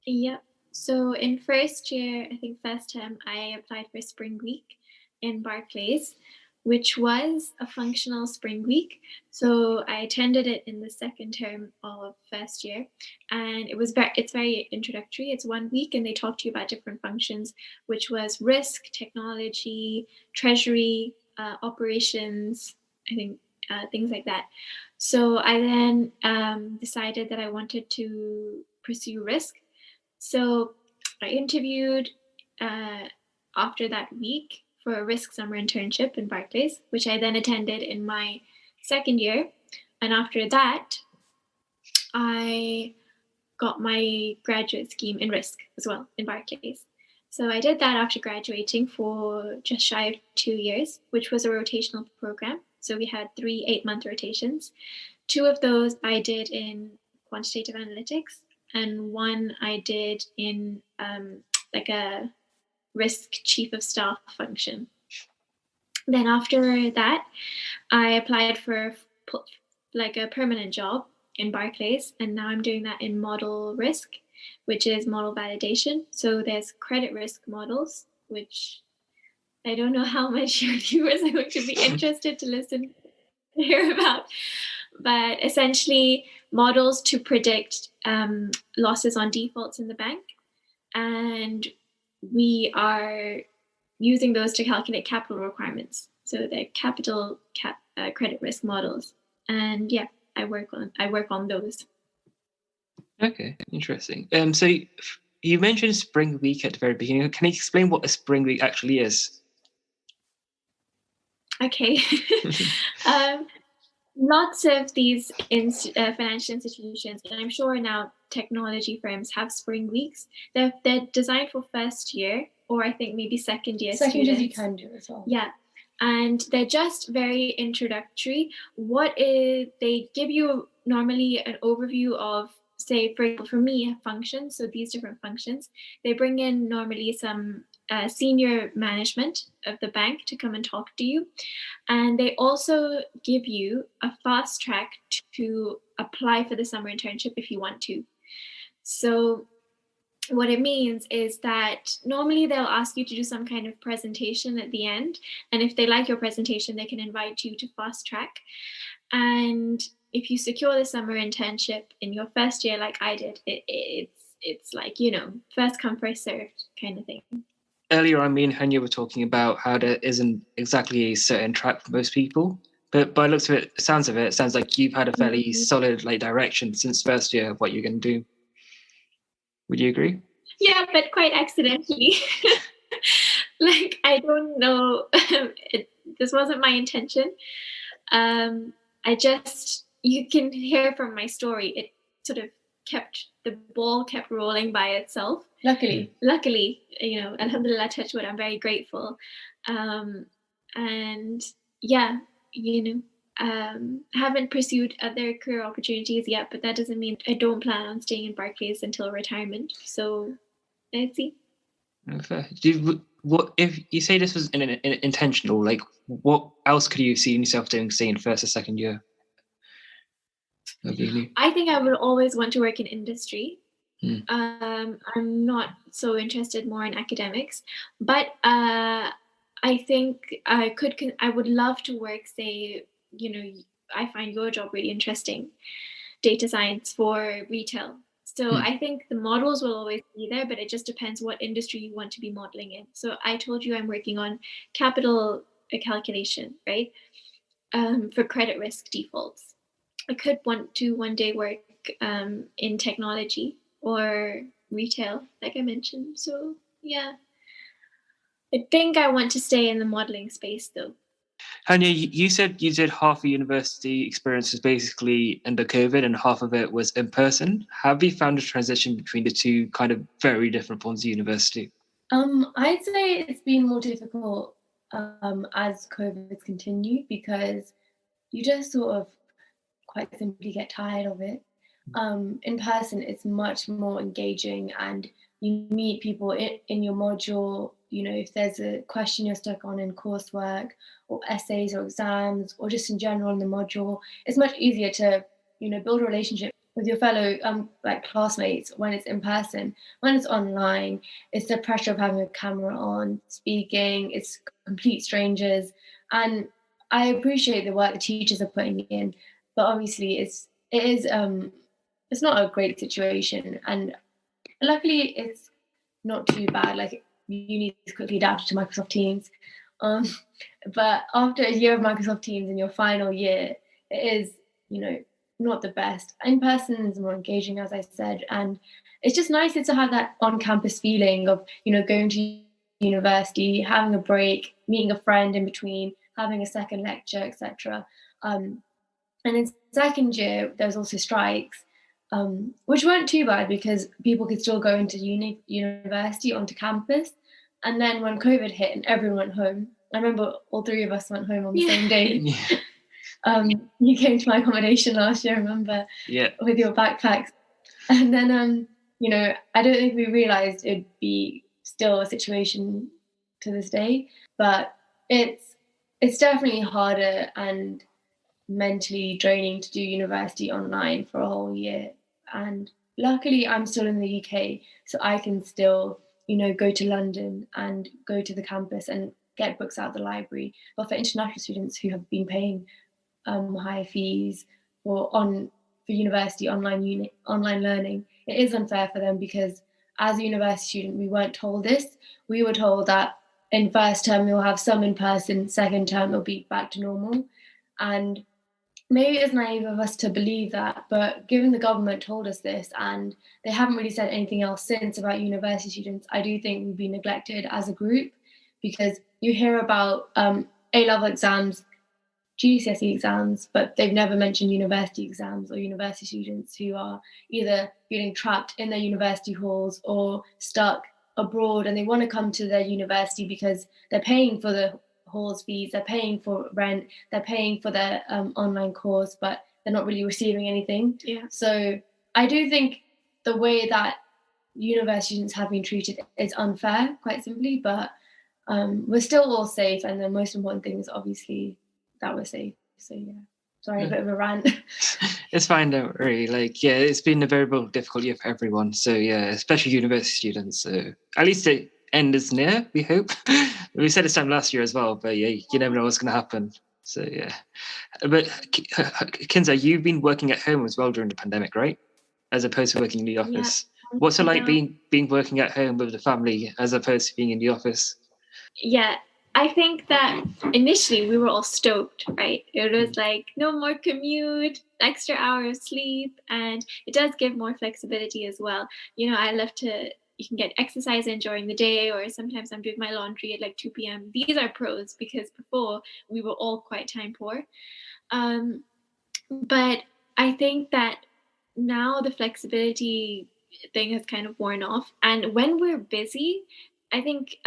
[SPEAKER 2] Yeah. So in first year, I think first term, I applied for Spring Week in Barclays, which was a functional spring week. So I attended it in the second term of first year, and it's very introductory. It's 1 week, and they talk to you about different functions, which was risk, technology, treasury, operations, I think, things like that. So I then decided that I wanted to pursue risk. So I interviewed after that week for a risk summer internship in Barclays, which I then attended in my second year. And after that, I got my graduate scheme in risk as well in Barclays. So I did that after graduating for just shy of 2 years, which was a rotational program. So we had 3 8-month rotations. 2 of those I did in quantitative analytics, and 1 I did in like a risk chief of staff function. Then after that, I applied for like a permanent job in Barclays, and now I'm doing that in model risk, which is model validation. So there's credit risk models, which I don't know how much your viewers are going to be interested to listen to hear about, but essentially models to predict losses on defaults in the bank, and we are using those to calculate capital requirements. So they're capital credit risk models, and yeah, I work on those.
[SPEAKER 4] Okay, interesting. So you mentioned Spring Week at the very beginning. Can you explain what a Spring Week actually is?
[SPEAKER 2] Okay. Lots of these financial institutions, and I'm sure now technology firms, have Spring Weeks. They're designed for first year, or I think maybe second year
[SPEAKER 3] Second year
[SPEAKER 2] students.
[SPEAKER 3] you can do as well.
[SPEAKER 2] Yeah. And they're just very introductory. They give you normally an overview of, say, for example, for me, functions. So these different functions, they bring in normally some senior management of the bank to come and talk to you. And they also give you a fast track to apply for the summer internship if you want to. So what it means is that normally they'll ask you to do some kind of presentation at the end. And if they like your presentation, they can invite you to fast track. And if you secure the summer internship in your first year, like I did, it's like, first come, first served kind of thing.
[SPEAKER 4] Earlier on, me and Hanya were talking about how there isn't exactly a certain track for most people. But by the looks of it, sounds like you've had a fairly solid direction since first year of what you're going to do. Would you agree?
[SPEAKER 2] Yeah, but quite accidentally. I don't know. This wasn't my intention. You can hear from my story, it sort of the ball kept rolling by itself.
[SPEAKER 3] Luckily,
[SPEAKER 2] alhamdulillah, touch wood, I'm very grateful. And yeah, haven't pursued other career opportunities yet, but that doesn't mean I don't plan on staying in Barclays until retirement. So let's see.
[SPEAKER 4] What if you say this was intentional? Like, what else could you see yourself doing, say, in first or second year?
[SPEAKER 2] I think I would always want to work in industry. I'm not so interested more in academics, but I think I would love to work, say, I find your job really interesting, data science for retail. So I think the models will always be there, but it just depends what industry you want to be modeling in. So I told you I'm working on capital calculation, right? For credit risk defaults. I could want to one day work in technology or retail, like I mentioned. So yeah, I think I want to stay in the modeling space though.
[SPEAKER 4] Hanya, you said you did half the university experience was basically under COVID and half of it was in person. Have you found a transition between the two kind of very different forms of university?
[SPEAKER 3] I'd say it's been more difficult as COVID's continued, because you just sort of quite simply get tired of it. In person, it's much more engaging, and you meet people in your module. You know, if there's a question you're stuck on in coursework or essays or exams or just in general in the module, it's much easier to, you know, build a relationship with your fellow like classmates when it's in person. When it's online, it's the pressure of having a camera on, speaking, it's complete strangers. And I appreciate the work the teachers are putting in, but obviously it's not a great situation. And luckily it's not too bad. Like, uni is quickly adapted to Microsoft Teams. But after a year of Microsoft Teams in your final year, it is, you know, not the best. In person is more engaging, as I said, and it's just nicer to have that on-campus feeling of, you know, going to university, having a break, meeting a friend in between, having a second lecture, etc. And in second year, there's also strikes, which weren't too bad because people could still go into university onto campus. And then when COVID hit and everyone went home, I remember all three of us went home on the same day. You came to my accommodation last year, I remember, with your backpacks. And then, you know, I don't think we realised it'd be still a situation to this day, but it's definitely harder and mentally draining to do university online for a whole year. And luckily I'm still in the UK, so I can still, you know, go to London and go to the campus and get books out of the library. But for international students who have been paying high fees for university online learning, it is unfair for them, because as a university student we weren't told this. We were told that in first term we'll have some in person, second term it'll be back to normal. And maybe it's naive of us to believe that, but given the government told us this and they haven't really said anything else since about university students, I do think we've been neglected as a group, because you hear about A-level exams, GCSE exams, but they've never mentioned university exams or university students who are either feeling trapped in their university halls or stuck abroad and they want to come to their university because they're paying for the halls fees, they're paying for rent, they're paying for their online course, but they're not really receiving anything. So I do think the way that university students have been treated is unfair, quite simply, but we're still all safe, and the most important thing is obviously that we're safe. So yeah, sorry, a bit of a rant.
[SPEAKER 4] It's fine, don't worry. Like, yeah, it's been a very difficult year for everyone. So yeah, especially university students. So at least the end is near, we hope. We said this time last year as well, but yeah, you never know what's going to happen. So yeah. But Kinza, you've been working at home as well during the pandemic, right? As opposed to working in the office.
[SPEAKER 2] Yeah.
[SPEAKER 4] What's it like being working at home with the family as opposed to being in the office?
[SPEAKER 2] Yeah, I think that initially we were all stoked, right? It was like no more commute, extra hour of sleep, and it does give more flexibility as well. You know, you can get exercise in during the day, or sometimes I'm doing my laundry at like 2 p.m. These are pros, because before we were all quite time poor. But I think that now the flexibility thing has kind of worn off. And when we're busy, I think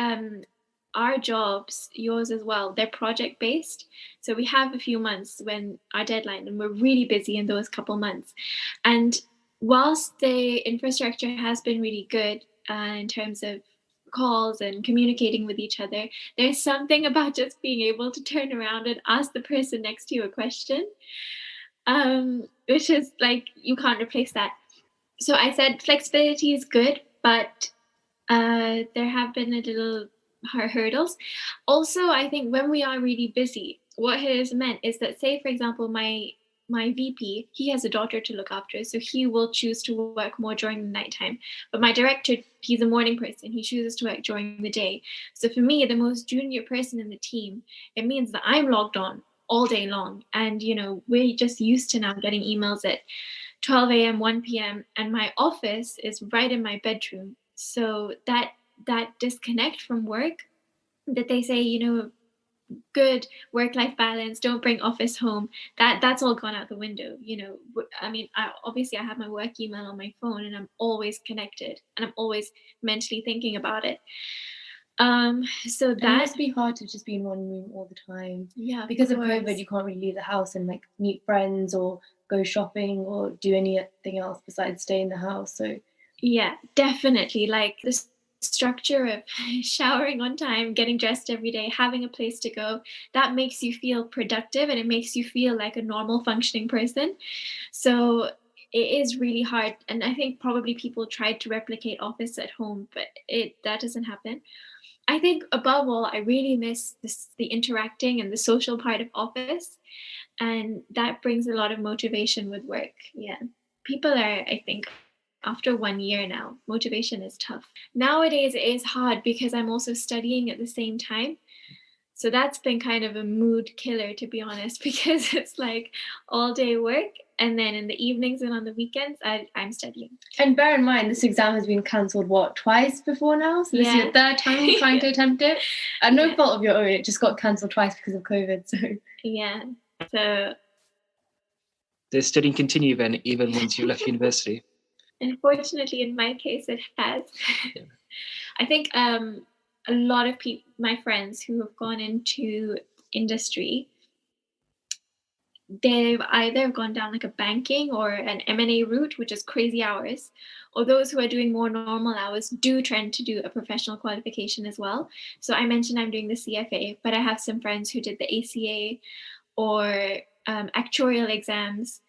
[SPEAKER 2] our jobs, yours as well, they're project based. So we have a few months when our deadline, and we're really busy in those couple months. And whilst the infrastructure has been really good in terms of calls and communicating with each other, there's something about just being able to turn around and ask the person next to you a question, which is like, you can't replace that. So I said flexibility is good, but there have been a little hurdles. Also, I think when we are really busy, what it has meant is that, say, for example, my VP, he has a daughter to look after, so he will choose to work more during the nighttime. But my director, he's a morning person. He chooses to work during the day. So for me, the most junior person in the team, it means that I'm logged on all day long. And, you know, we're just used to now getting emails at 12 a.m., 1 p.m., and my office is right in my bedroom. So that disconnect from work, that they say, you know, good work-life balance, don't bring office home, that's all gone out the window. You know, I mean, I have my work email on my phone and I'm always connected and I'm always mentally thinking about it. So
[SPEAKER 3] And it
[SPEAKER 2] that
[SPEAKER 3] must be hard to just be in one room all the time.
[SPEAKER 2] yeah,
[SPEAKER 3] Because of
[SPEAKER 2] course.
[SPEAKER 3] COVID, you can't really leave the house and like meet friends or go shopping or do anything else besides stay in the house. So
[SPEAKER 2] Yeah, definitely. Like the structure of showering on time, getting dressed every day, having a place to go, that makes you feel productive and it makes you feel like a normal functioning person. So it is really hard. And I think probably people tried to replicate office at home, but that doesn't happen. I think above all, I really miss the interacting and the social part of office. And that brings a lot of motivation with work. Yeah. People are, I think, after 1 year now, motivation is tough. Nowadays, it is hard because I'm also studying at the same time. So that's been kind of a mood killer, to be honest, because it's like all day work. And then in the evenings and on the weekends, I'm studying.
[SPEAKER 3] And bear in mind, this exam has been cancelled, twice before now? So this is your third time trying to attempt it? At no fault of your own, it just got cancelled twice because of COVID. So
[SPEAKER 2] yeah. So
[SPEAKER 4] Does studying continue then, even once you left university?
[SPEAKER 2] Unfortunately, in my case, it has.
[SPEAKER 4] Yeah.
[SPEAKER 2] I think a lot of people, my friends who have gone into industry, they've either gone down like a banking or an M&A route, which is crazy hours, or those who are doing more normal hours do tend to do a professional qualification as well. So I mentioned I'm doing the CFA, but I have some friends who did the ACA or actuarial exams.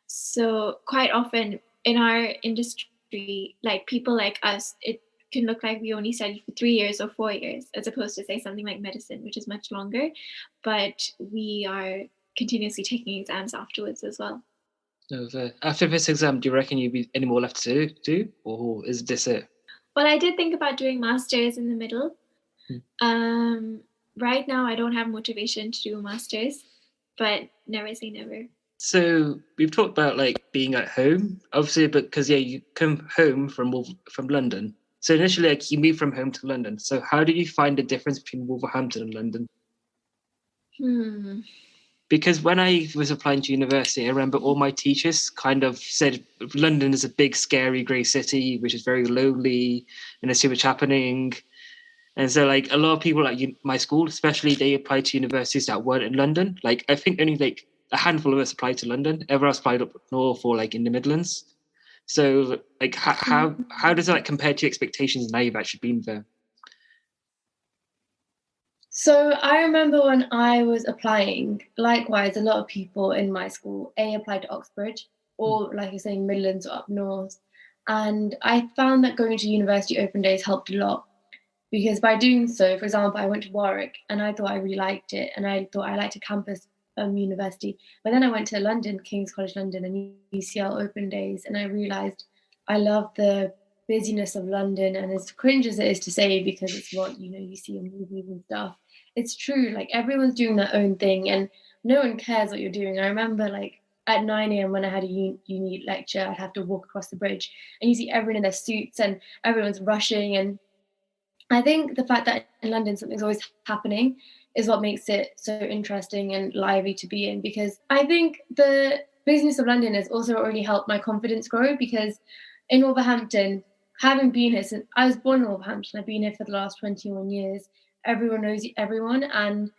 [SPEAKER 2] So quite often in our industry, like people like us, it can look like we only studied for 3 years or 4 years, as opposed to say something like medicine, which is much longer. But we are continuously taking exams afterwards as well.
[SPEAKER 4] So, after this exam, do you reckon you'd be any more left to do, or is this it?
[SPEAKER 2] Well, I did think about doing masters in the middle. Right now, I don't have motivation to do a masters, but never say never.
[SPEAKER 4] So we've talked about like being at home, obviously, because you come home from London. So initially, like you moved from home to London. So how did you find the difference between Wolverhampton and London? Because when I was applying to university, I remember all my teachers kind of said London is a big, scary, grey city, which is very lonely, and there's too much happening. And so, like, a lot of people at my school, especially, they applied to universities that weren't in London. Like, I think only like a handful of us applied to London. Everyone else applied up north or like in the Midlands. So, like, how does that compare to expectations now you've actually been there?
[SPEAKER 3] So I remember when I was applying, likewise, a lot of people in my school, applied to Oxbridge or like you're saying, Midlands or up north. And I found that going to university open days helped a lot because by doing so, for example, I went to Warwick and I thought I really liked it and I thought I liked a campus university. But then I went to London, King's College London and UCL open days and I realised I love the busyness of London, and as cringe as it is to say because it's what you see in movies and stuff, it's true. Like everyone's doing their own thing and no one cares what you're doing. I remember like at 9 a.m. when I had a uni lecture, I'd have to walk across the bridge and you see everyone in their suits and everyone's rushing. And I think the fact that in London something's always happening is what makes it so interesting and lively to be in, because I think the business of London has also really helped my confidence grow, because in Wolverhampton, having been here since I was born in Wolverhampton, I've been here for the last 21 years. Everyone knows everyone, and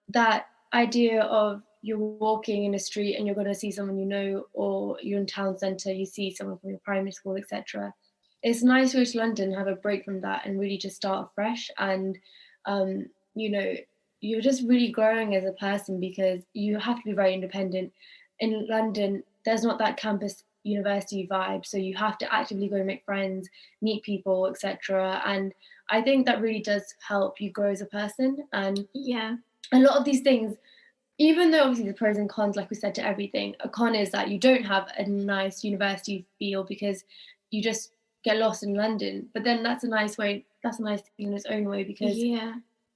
[SPEAKER 3] that idea of you're walking in a street and you're going to see someone you know, or you're in town centre, you see someone from your primary school, etc. It's nice to go to London, have a break from that, and really just start fresh. And you're just really growing as a person because you have to be very independent. In London, there's not that campus university vibe, so you have to actively go and make friends, meet people, etc. And I think that really does help you grow as a person. And
[SPEAKER 2] yeah,
[SPEAKER 3] a lot of these things, even though obviously the pros and cons, like we said to everything, a con is that you don't have a nice university feel because you just get lost in London. But then that's a nice thing in its own way, because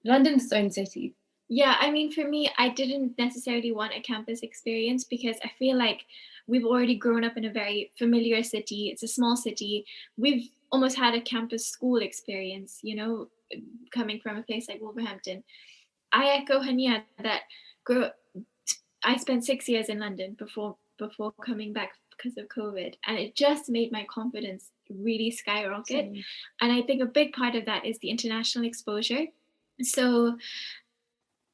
[SPEAKER 3] London's its own city.
[SPEAKER 2] Yeah, I mean, for me, I didn't necessarily want a campus experience because I feel like we've already grown up in a very familiar city. It's a small city. We've almost had a campus school experience, coming from a place like Wolverhampton. I echo Hania that I spent 6 years in London before coming back because of COVID, and it just made my confidence really skyrocket. And I think a big part of that is the international exposure. So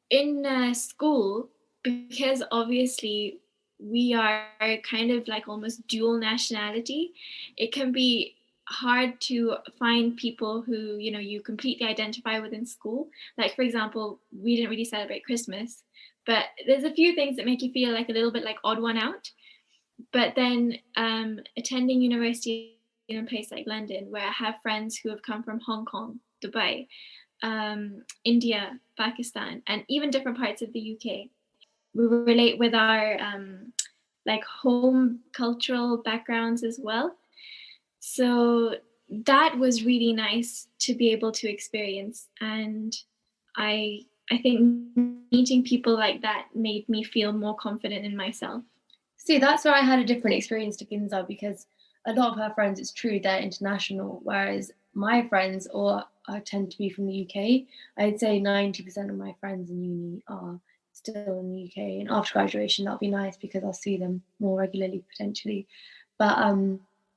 [SPEAKER 2] in school, because obviously we are kind of like almost dual nationality, it can be hard to find people who, you know, you completely identify with in school. Like, for example, we didn't really celebrate Christmas, but there's a few things that make you feel like a little bit like odd one out. But then attending university in a place like London, where I have friends who have come from Hong Kong, Dubai, India, Pakistan, and even different parts of the UK. We relate with our like home cultural backgrounds as well. So that was really nice to be able to experience, and I think meeting people like that made me feel more confident in myself.
[SPEAKER 3] See, that's where I had a different experience to Ginza, because a lot of her friends, it's true, they're international, whereas my friends or I tend to be from the UK. I'd say 90% of my friends in uni are still in the UK, and after graduation that'll be nice because I'll see them more regularly potentially. But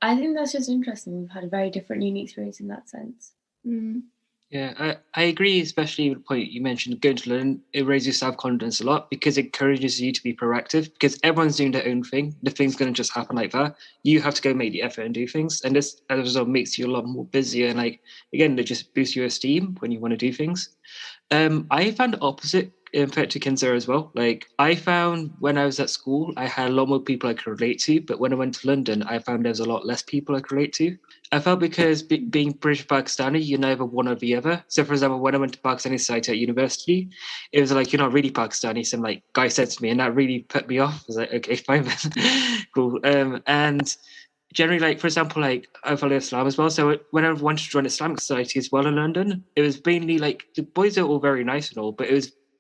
[SPEAKER 3] I think that's just interesting. We've had a very different uni experience in that sense.
[SPEAKER 4] Yeah, I agree, especially with the point you mentioned, going to London, it raises your self-confidence a lot because it encourages you to be proactive, because everyone's doing their own thing. Nothing's going to just happen like that. You have to go make the effort and do things. And this, as a result, makes you a lot more busier. And like, again, it just boosts your esteem when you want to do things. I found the opposite in fact to Kinzer as well. Like, I found when I was at school, I had a lot more people I could relate to. But when I went to London, I found there was a lot less people I could relate to. I felt because being British Pakistani, you're neither one or the other. So, for example, when I went to Pakistani society at university, it was like, you're not really Pakistani. Some like guy said to me, and that really put me off. I was like, okay, fine, cool. And generally, like, for example, like, I follow Islam as well. So when I wanted to join Islamic society as well in London, it was mainly like the boys are all very nice and all, but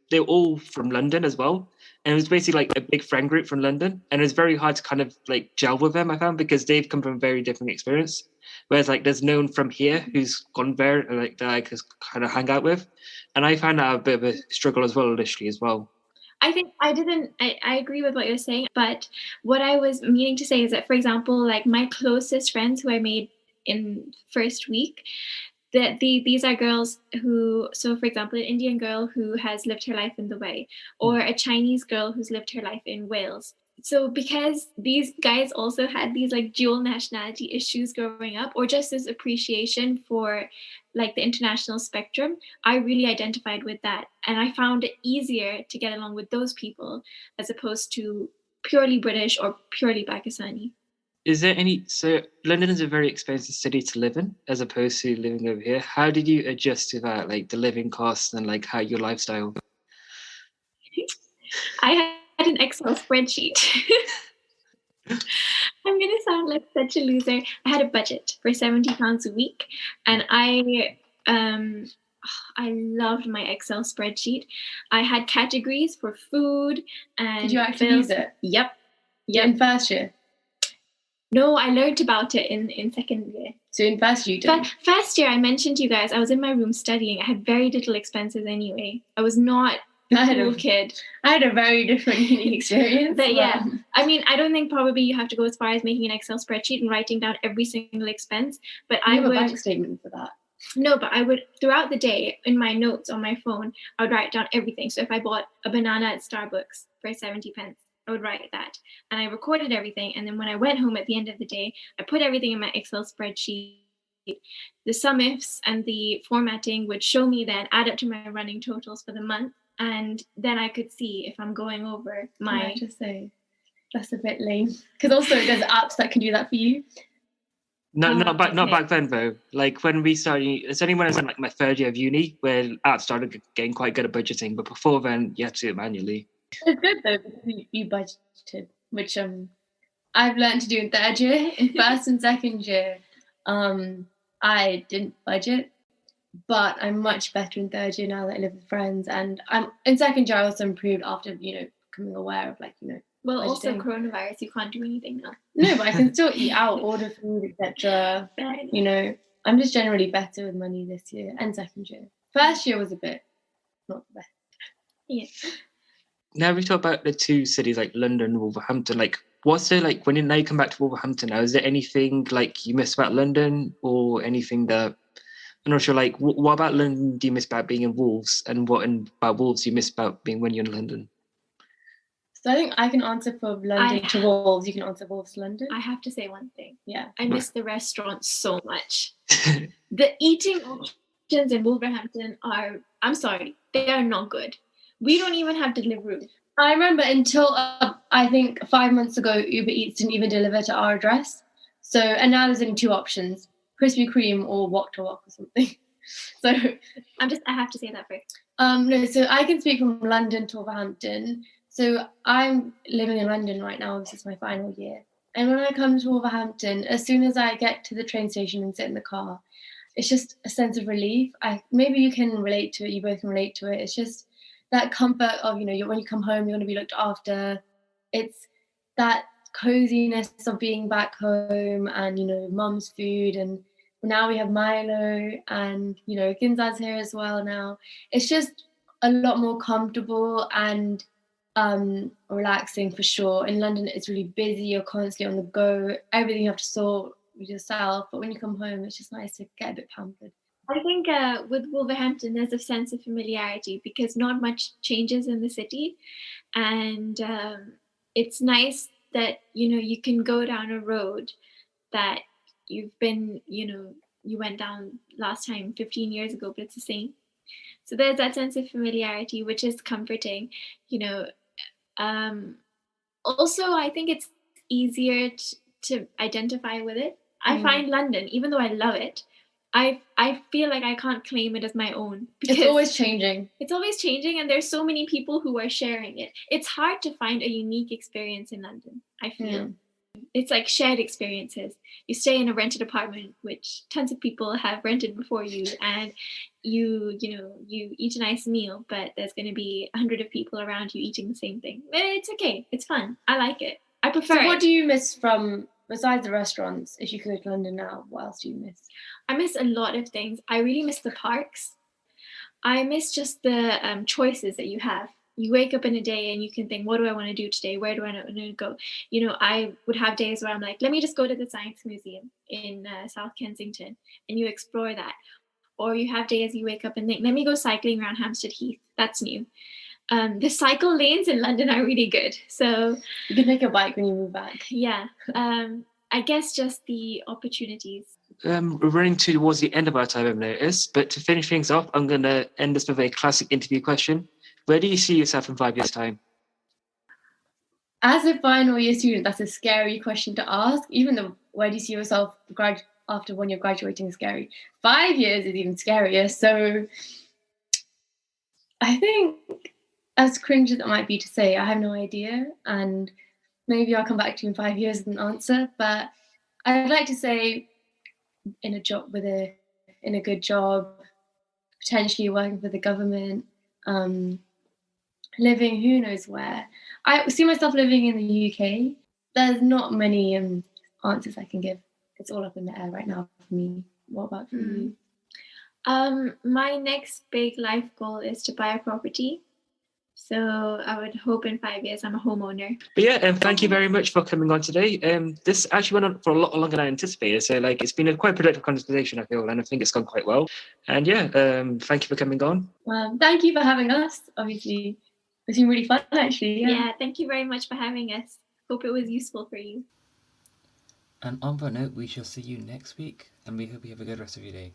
[SPEAKER 4] they were all from London as well. And it was basically like a big friend group from London. And it was very hard to kind of like gel with them, I found, because they've come from a very different experience. Whereas like there's no one from here who's gone there and like that I could kind of hang out with. And I found that a bit of a struggle as well initially as well.
[SPEAKER 2] I think I agree with what you're saying, but what I was meaning to say is that, for example, like my closest friends who I made in first week, that these are girls who, so for example, an Indian girl who has lived her life in Dubai, or a Chinese girl who's lived her life in Wales. So because these guys also had these like dual nationality issues growing up, or just this appreciation for like the international spectrum, I really identified with that. And I found it easier to get along with those people as opposed to purely British or purely Pakistani.
[SPEAKER 4] Is there any, so London is a very expensive city to live in as opposed to living over here. How did you adjust to that, like the living costs and like how your lifestyle?
[SPEAKER 2] I had an Excel spreadsheet. I'm going to sound like such a loser. I had a budget for £70 a week, and I loved my Excel spreadsheet. I had categories for food and
[SPEAKER 3] Did you actually
[SPEAKER 2] bills.
[SPEAKER 3] use it?
[SPEAKER 2] Yep.
[SPEAKER 3] In first year?
[SPEAKER 2] No, I learned about it in second year.
[SPEAKER 3] So in first year you did?
[SPEAKER 2] First year, I mentioned to you guys, I was in my room studying. I had very little expenses anyway. I was not a cool kid.
[SPEAKER 3] I had a very different uni experience.
[SPEAKER 2] But yeah, I mean, I don't think probably you have to go as far as making an Excel spreadsheet and writing down every single expense. But
[SPEAKER 3] I
[SPEAKER 2] would
[SPEAKER 3] have a bank statement for that.
[SPEAKER 2] No, but I would, throughout the day, in my notes on my phone, I would write down everything. So if I bought a banana at Starbucks for 70 pence, I would write that. And I recorded everything. And then when I went home at the end of the day, I put everything in my Excel spreadsheet. The sum ifs and the formatting would show me then, add up to my running totals for the month. And then I could see if I'm going over my...
[SPEAKER 3] Can I just say, that's a bit lame. Because also there's apps that can do that for you.
[SPEAKER 4] Not back then though. Like when we started, it's only when I was in like my third year of uni where apps started getting quite good at budgeting. But before then, you had to do it manually.
[SPEAKER 3] It's good though because you budgeted, which I've learned to do in third year. In first and second year, I didn't budget, but I'm much better in third year now that I live with friends. And I'm in second year I also improved after becoming aware of
[SPEAKER 2] Well,
[SPEAKER 3] budgeting.
[SPEAKER 2] also coronavirus, you can't do anything now.
[SPEAKER 3] No, but I can still eat out, order food, etc. I'm just generally better with money this year and second year. First year was a bit not the best.
[SPEAKER 2] Yeah.
[SPEAKER 4] Now we talk about the two cities like London and Wolverhampton. Like, what's there like when you come back to Wolverhampton now? Is there anything like you miss about London or anything that I'm not sure, like, what about London do you miss about being in Wolves, and what about Wolves do you miss about being when you're in London?
[SPEAKER 3] So I think I can answer for London to Wolves. You can answer Wolves to London.
[SPEAKER 2] I have to say one thing.
[SPEAKER 3] Yeah.
[SPEAKER 2] I miss the restaurants so much. The eating options in Wolverhampton are, I'm sorry, they are not good. We don't even have Deliveroo.
[SPEAKER 3] I remember until I think 5 months ago, Uber Eats didn't even deliver to our address. So, and now there's only two options: Krispy Kreme or Wok to Wok or something. So
[SPEAKER 2] I have to say that first.
[SPEAKER 3] No, so I can speak from London to Wolverhampton. So I'm living in London right now. This is my final year. And when I come to Wolverhampton, as soon as I get to the train station and sit in the car, it's just a sense of relief. Maybe you can relate to it. You both can relate to it. It's just that comfort of, when you come home, you're going to be looked after. It's that coziness of being back home and, mum's food. And now we have Milo and, Ginza's here as well now. It's just a lot more comfortable and relaxing for sure. In London, it's really busy. You're constantly on the go. Everything you have to sort with yourself. But when you come home, it's just nice to get a bit pampered.
[SPEAKER 2] I think with Wolverhampton, there's a sense of familiarity because not much changes in the city. And it's nice that, you can go down a road that you've been, you went down last time 15 years ago, but it's the same. So there's that sense of familiarity, which is comforting, Also, I think it's easier to identify with it. I find London, even though I love it, I feel like I can't claim it as my own.
[SPEAKER 3] It's always changing.
[SPEAKER 2] It's always changing, and there's so many people who are sharing it. It's hard to find a unique experience in London, I feel. It's like shared experiences. You stay in a rented apartment, which tons of people have rented before you, and you eat a nice meal, but there's going to be 100 of people around you eating the same thing. It's okay. It's fun. I like it. I prefer it.
[SPEAKER 3] So what do you miss from, besides the restaurants, if you could go to London now, what else do you miss?
[SPEAKER 2] I miss a lot of things. I really miss the parks. I miss just the choices that you have. You wake up in a day and you can think, what do I want to do today? Where do I want to go? I would have days where I'm like, let me just go to the Science Museum in South Kensington, and you explore that. Or you have days you wake up and think, let me go cycling around Hampstead Heath. That's new. The cycle lanes in London are really good. So
[SPEAKER 3] you can take a bike when you move back.
[SPEAKER 2] Yeah. I guess just the opportunities.
[SPEAKER 4] We're running towards the end of our time, I've noticed. But to finish things off, I'm going to end this with a classic interview question. Where do you see yourself in 5 years' time?
[SPEAKER 3] As a final year student, that's a scary question to ask. Even though where do you see yourself after when you're graduating is scary. 5 years is even scarier. So I think, as cringe as it might be to say, I have no idea. And maybe I'll come back to you in 5 years with an answer. But I'd like to say in a good job, potentially working for the government, living who knows where. I see myself living in the UK. There's not many answers I can give. It's all up in the air right now for me. What about for you?
[SPEAKER 2] My next big life goal is to buy a property. So I would hope in 5 years I'm a homeowner.
[SPEAKER 4] But yeah, thank you very much for coming on today. This actually went on for a lot longer than I anticipated. So it's been a quite productive conversation, I feel, and I think it's gone quite well. And yeah, thank you for coming on.
[SPEAKER 3] Thank you for having us. Obviously, it's been really fun, actually.
[SPEAKER 2] Yeah, thank you very much for having us. Hope it was useful for you.
[SPEAKER 1] And on that note, we shall see you next week, and we hope you have a good rest of your day.